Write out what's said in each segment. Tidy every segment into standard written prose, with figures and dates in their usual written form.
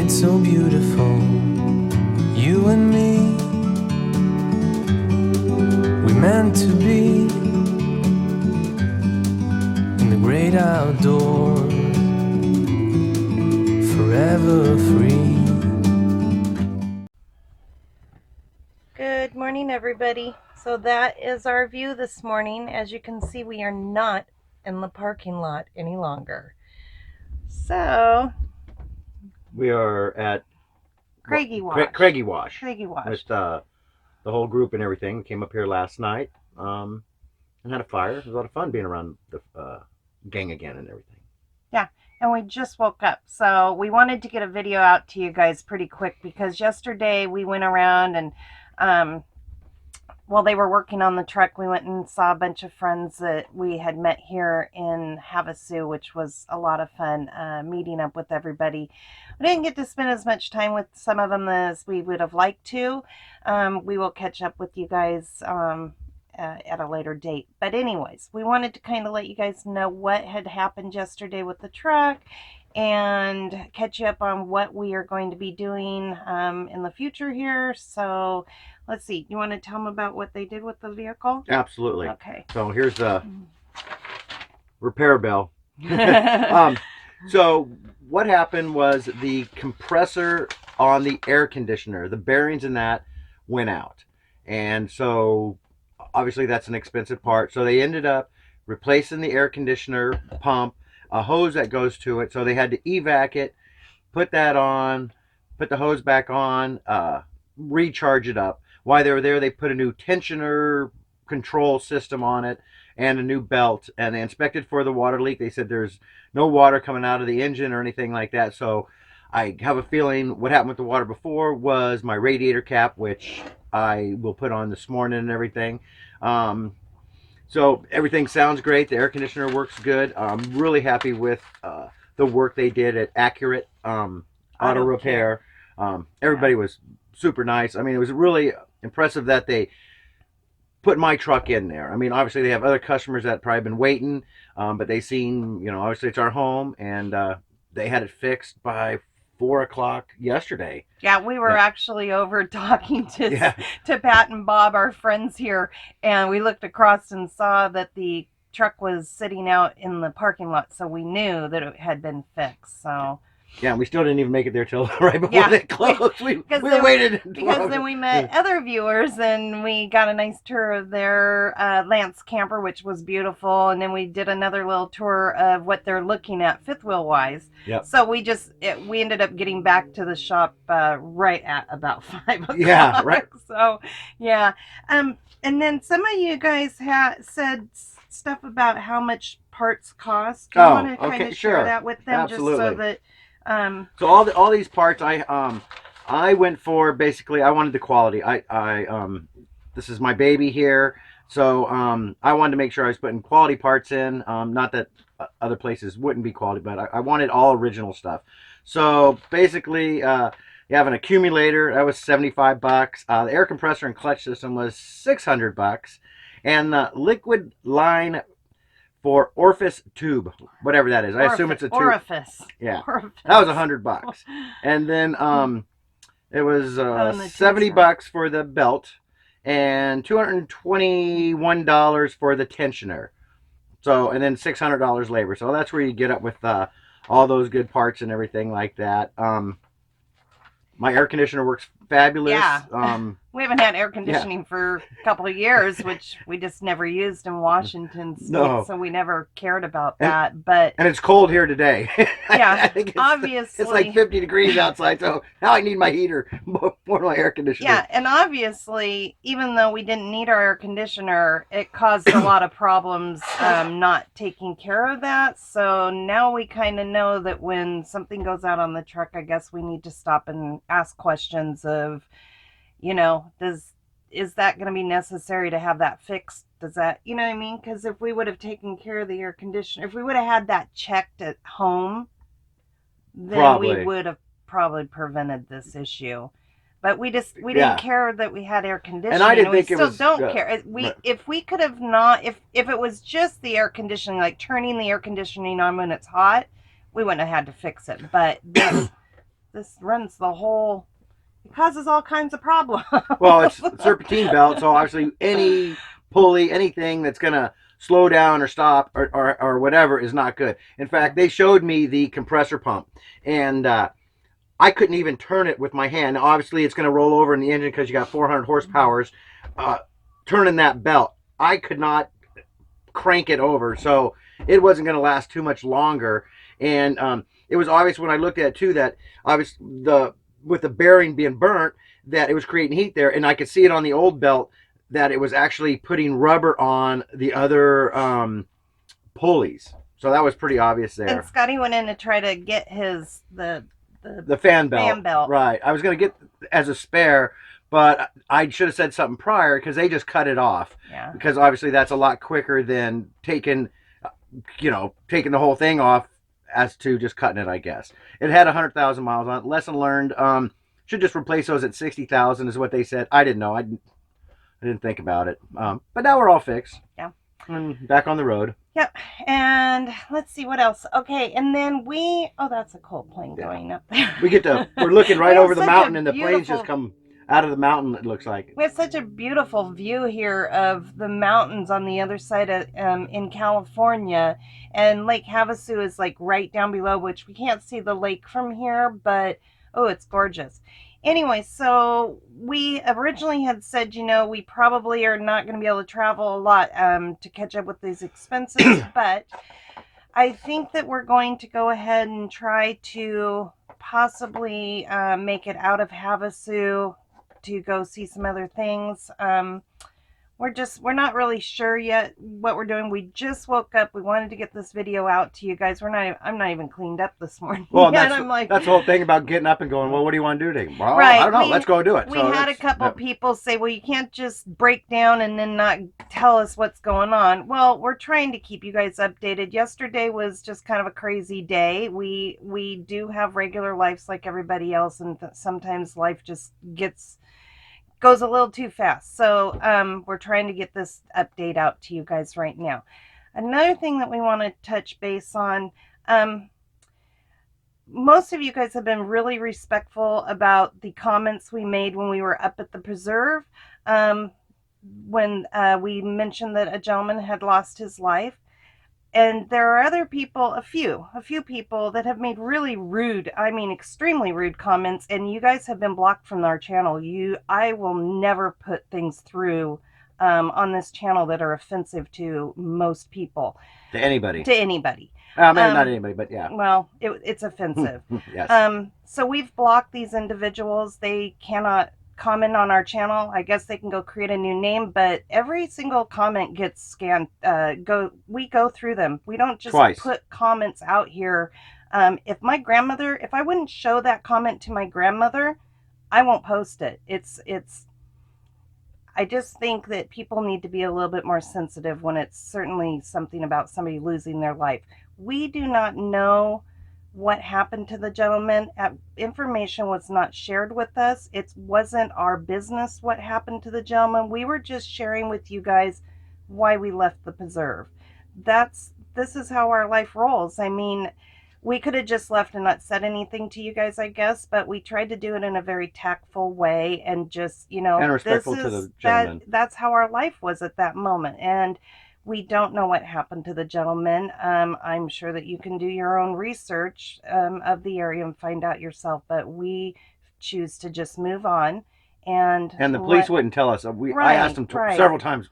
It's so beautiful, you and me. We meant to be in the great outdoors, forever free. Good morning, everybody. So that is our view this morning. As you can see, we are not in the parking lot any longer. So we are at Craigie Wash. Craigie Wash. With the whole group and everything. We came up here last night and had a fire. It was a lot of fun being around the gang again and everything. Yeah, and we just woke up. So we wanted to get a video out to you guys pretty quick because yesterday we went around and while they were working on the truck, we went and saw a bunch of friends that we had met here in Havasu, which was a lot of fun, meeting up with everybody. We didn't get to spend as much time with some of them as we would have liked to. We will catch up with you guys at a later date. But anyways, we wanted to kind of let you guys know what had happened yesterday with the truck and catch you up on what we are going to be doing in the future here. So let's see. You want to tell them about what they did with the vehicle? Absolutely. Okay. So here's the repair bill. So what happened was the compressor on the air conditioner, the bearings in that went out. And so obviously that's an expensive part. So they ended up replacing the air conditioner pump, a hose that goes to it. So they had to evac it, put that on, put the hose back on, recharge it up. While they were there, they put a new tensioner control system on it and a new belt, and they inspected for the water leak. They said there's no water coming out of the engine or anything like that. So I have a feeling what happened with the water before was my radiator cap, which I will put on this morning and everything. So everything sounds great. The air conditioner works good. I'm really happy with the work they did at Accurate Auto Repair. Everybody was super nice. I mean, it was really impressive that they put my truck in there. I mean, obviously they have other customers that probably been waiting, but they seen, obviously it's our home, and they had it fixed by 4 o'clock yesterday. Yeah, we were actually over talking to Pat and Bob, our friends here, and we looked across and saw that the truck was sitting out in the parking lot, so we knew that it had been fixed. So yeah, we still didn't even make it there till right before they closed. We waited. Because then we met other viewers and we got a nice tour of their Lance camper, which was beautiful. And then we did another little tour of what they're looking at fifth wheel wise. Yep. So we ended up getting back to the shop right at about 5 o'clock. Yeah, right. So, yeah. And then some of you guys said stuff about how much parts cost. Do you want to kind of share that with them? Absolutely. Just so that... So all these parts I went for, basically I wanted the quality. This is my baby here, so I wanted to make sure I was putting quality parts in. Not that other places wouldn't be quality, but I wanted all original stuff. So basically, you have an accumulator that was $75. The air compressor and clutch system was $600, and the liquid line for orifice tube, whatever that is. I assume it's a tube. Orifice. Yeah. Orifice. That was $100. And then it was $70 for the belt and $221 for the tensioner. So, and then $600 labor. So that's where you get up with all those good parts and everything like that. My air conditioner works fabulous. Yeah. We haven't had air conditioning for a couple of years, which we just never used in Washington State, so we never cared about that. And it's cold here today. Yeah, I think obviously. It's like 50 degrees outside, so now I need my heater more than my air conditioner. Yeah, and obviously, even though we didn't need our air conditioner, it caused a lot of problems not taking care of that. So now we kind of know that when something goes out on the truck, I guess we need to stop and ask questions of, is that going to be necessary to have that fixed? Does that, you know what I mean? Because if we would have taken care of the air conditioner, if we would have had that checked at home, then we would have probably prevented this issue. But we didn't care that we had air conditioning. And I didn't think it was. Still don't care. If we could have not, if it was just the air conditioning, like turning the air conditioning on when it's hot, we wouldn't have had to fix it. But this this runs the whole. It causes all kinds of problems. Well, it's serpentine belt, so obviously any pulley, anything that's gonna slow down or stop or whatever is not good. In fact, they showed me the compressor pump, and I couldn't even turn it with my hand. Now, obviously, it's gonna roll over in the engine because you got 400 horsepowers. Turning that belt, I could not crank it over, so it wasn't gonna last too much longer. And it was obvious when I looked at it too that obviously with the bearing being burnt, that it was creating heat there, and I could see it on the old belt that it was actually putting rubber on the other pulleys. So that was pretty obvious there. And Scotty went in to try to get the fan belt. Fan belt. Right. I was going to get as a spare, but I should have said something prior because they just cut it off. Yeah. Because obviously that's a lot quicker than taking the whole thing off as to just cutting it, I guess. It had 100,000 miles on it. Lesson learned. Should just replace those at 60,000 is what they said. I didn't know. I didn't think about it. But now we're all fixed. Yeah. And back on the road. Yep. And let's see what else. Okay. And then that's a coal plane going up there. We're looking right over the mountain, and the beautiful planes just come out of the mountain, it looks like. We have such a beautiful view here of the mountains on the other side of in California, and Lake Havasu is like right down below, which we can't see the lake from here, but it's gorgeous. Anyway, so we originally had said, we probably are not going to be able to travel a lot to catch up with these expenses, but I think that we're going to go ahead and try to possibly make it out of Havasu to go see some other things. We're not really sure yet what we're doing. We just woke up. We wanted to get this video out to you guys. I'm not even cleaned up this morning. Well, that's the whole thing about getting up and going, well, what do you want to do today? Well, right. I don't know. Let's go do it. We had a couple people say, well, you can't just break down and then not tell us what's going on. Well, we're trying to keep you guys updated. Yesterday was just kind of a crazy day. We do have regular lives like everybody else, and sometimes life just goes a little too fast. So we're trying to get this update out to you guys right now. Another thing that we want to touch base on, most of you guys have been really respectful about the comments we made when we were up at the preserve, when we mentioned that a gentleman had lost his life. And there are other people, a few people that have made really rude, extremely rude comments, and you guys have been blocked from our channel. I will never put things through on this channel that are offensive to most people. To anybody. Maybe not anybody, but yeah. Well, it's offensive. Yes. So we've blocked these individuals. They cannot comment on our channel. I guess they can go create a new name, but every single comment gets scanned. We go through them. We don't just put comments out here. If I wouldn't show that comment to my grandmother, I won't post it. I just think that people need to be a little bit more sensitive when it's certainly something about somebody losing their life. We do not know what happened to the gentleman. Information was not shared with us. It wasn't our business what happened to the gentleman. We were just sharing with you guys why we left the preserve. This is how our life rolls. We could have just left and not said anything to you guys, I guess, but we tried to do it in a very tactful way and just, and respectful to the gentleman. That's how our life was at that moment. And we don't know what happened to the gentleman. I'm sure that you can do your own research of the area and find out yourself, but we choose to just move on. And the police wouldn't tell us. I asked them several times.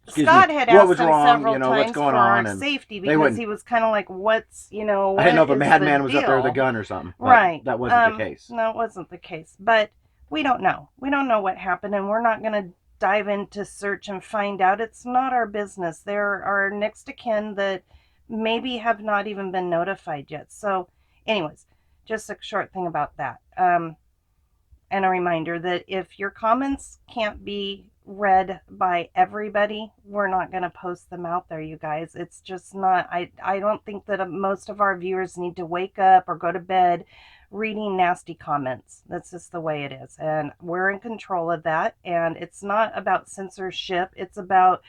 Scott had asked him several times what's going for on, our safety because he was kind of like, what I didn't know if a madman was up there with a gun or something. Right. That wasn't the case. No, it wasn't the case. But we don't know. We don't know what happened, and we're not going to dive into search and find out. It's not our business. There are next of kin that maybe have not even been notified yet. So anyways, just a short thing about that. And a reminder that if your comments can't be read by everybody, we're not going to post them out there, you guys. It's just not, I don't think that most of our viewers need to wake up or go to bed reading nasty comments. That's just the way it is, and we're in control of that. And it's not about censorship, it's about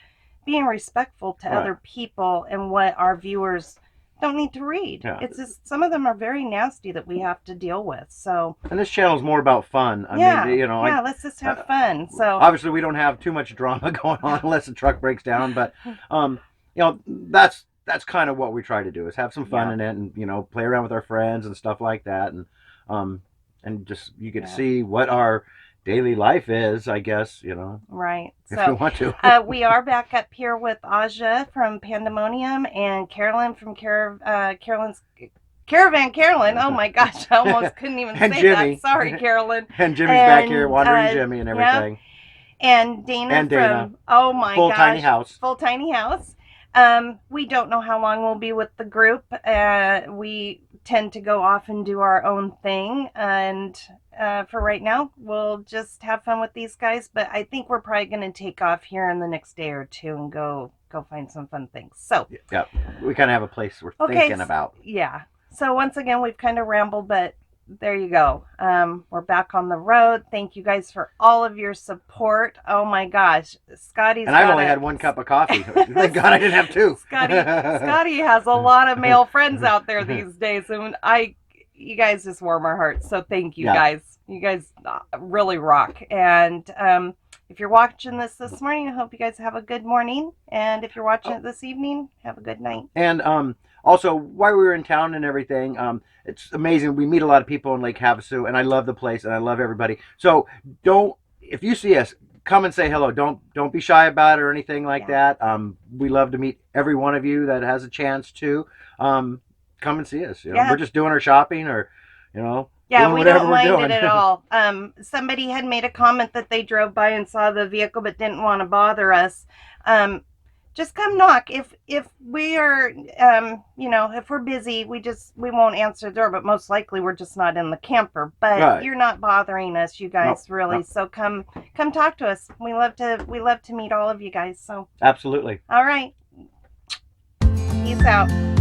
being respectful to other people and what our viewers don't need to read. Yeah. It's just some of them are very nasty that we have to deal with. So And this channel is more about fun. I mean, you know, let's just have fun. So obviously we don't have too much drama going on unless the truck breaks down, but you know, that's kind of what we try to do, is have some fun in it, and you know, play around with our friends and stuff like that, and just you get to see what our daily life is, I guess, you know. Right. If So you want to. we are back up here with Aja from Pandemonium and Carolyn from Carolyn's Caravan Carolyn. Oh my gosh, I almost couldn't even And say Jimmy. that. Sorry, Carolyn. And Jimmy's back here, Wandering Jimmy and everything. And Dana from, oh my Full gosh. Tiny House. Full Tiny House. We don't know how long we'll be with the group. We tend to go off and do our own thing. And for right now, we'll just have fun with these guys. But I think we're probably going to take off here in the next day or two and go find some fun things. So yeah, we kind of have a place we're thinking about. Yeah. So once again, we've kind of rambled, but there you go. We're back on the road. Thank you guys for all of your support. Oh my gosh, Scotty's. And I've only had 1 cup of coffee. Thank God I didn't have 2. Scotty has a lot of male friends out there these days, and you guys just warm our hearts. So thank you guys. You guys really rock. And if you're watching this morning, I hope you guys have a good morning. And if you're watching it this evening, have a good night. And also, while we were in town and everything, it's amazing. We meet a lot of people in Lake Havasu, and I love the place, and I love everybody. So if you see us, come and say hello. Don't be shy about it or anything like that. We love to meet every one of you that has a chance to come and see us. You know, we're just doing our shopping, or you know. Yeah, we don't mind it at all. Somebody had made a comment that they drove by and saw the vehicle but didn't want to bother us. Just come knock. If we are, you know, if we're busy, we won't answer the door, but most likely we're just not in the camper. But you're not bothering us, you guys, really. So come talk to us. We love to meet all of you guys. So absolutely. All right. Peace out.